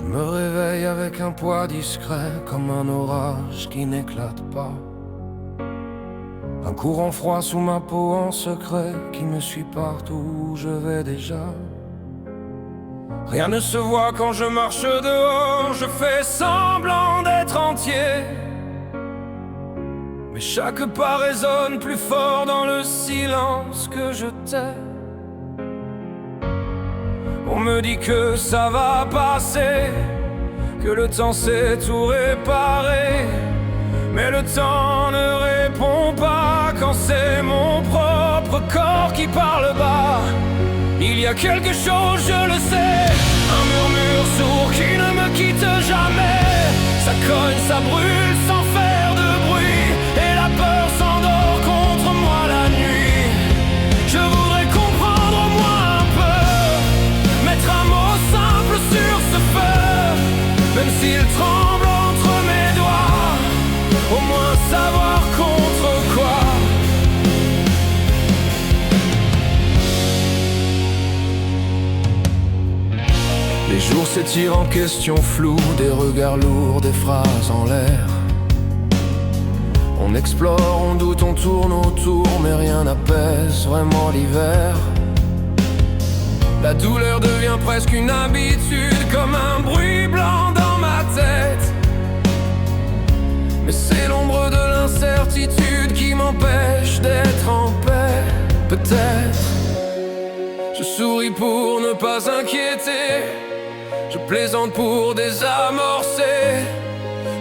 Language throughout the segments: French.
Je me réveille avec un poids discret, comme un orage qui n'éclate pas. Un courant froid sous ma peau en secret, qui me suit partout où je vais déjà. Rien ne se voit quand je marche dehors, je fais semblant d'être entier. Mais chaque pas résonne plus fort dans le silence que je tais. On me dit que ça va passer, que le temps sait tout réparer. Mais le temps ne répond pas quand c'est mon propre corps qui parle bas. Il y a quelque chose, je le sais, un murmure sourd qui ne me quitte jamais. Ça cogne, ça brûle sans faire de bruit, et la peur s'endort contre moi la nuit. Je voudrais comprendre au moins un peu, mettre un mot simple sur ce feu, même s'il tremble entre mes doigts, au moins savoir contre quoi. Les jours s'étirent en questions floues, des regards lourds, des phrases en l'air. On explore, on doute, on tourne autour, mais rien n'apaise vraiment l'hiver. La douleur devient presque une habitude, comme un bruit blanc dans ma tête. Mais c'est l'ombre de l'incertitude qui m'empêche d'être en paix. Peut-être je souris pour ne pas inquiéter, je plaisante pour désamorcer.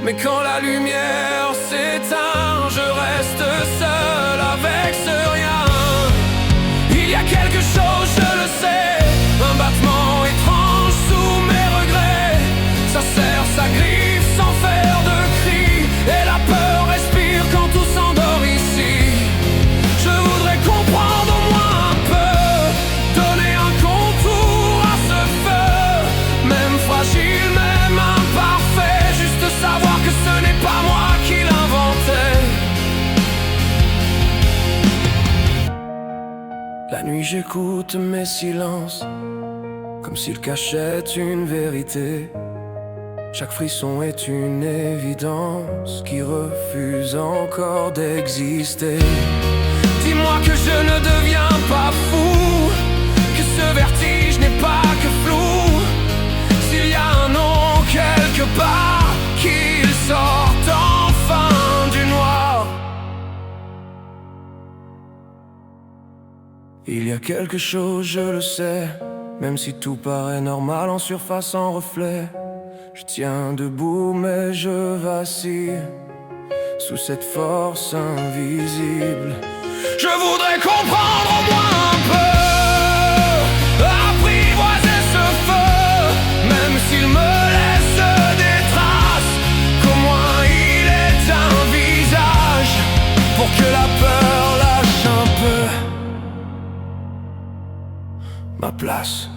Mais quand la lumière s'éteint, je reste seul avec ce rien. Il y a quelque chose, je le sais, un battement étrange sous mes regrets. Ça serre, ça griffe sans faire de cri, et la peur respire quand tout s'endort ici. Je voudrais comprendre au moins un peu, donner un contour à ce feu, même fragile, même imparfait, juste savoir que ce n'est pas moi qui l'inventais. La nuit j'écoute mes silences, comme s'ils cachaient une vérité. Chaque frisson est une évidence qui refuse encore d'exister. Dis-moi que je ne deviens pas fou, que ce vertige n'est pas que flou. S'il y a un nom quelque part, qu'il sorte enfin du noir. Il y a quelque chose, je le sais, même si tout paraît normal en surface, en reflet. Je tiens debout mais je vacille sous cette force invisible. Je voudrais comprendre au moins un peu, apprivoiser ce feu, même s'il me laisse des traces, qu'au moins il est un visage, pour que la peur lâche un peu ma place.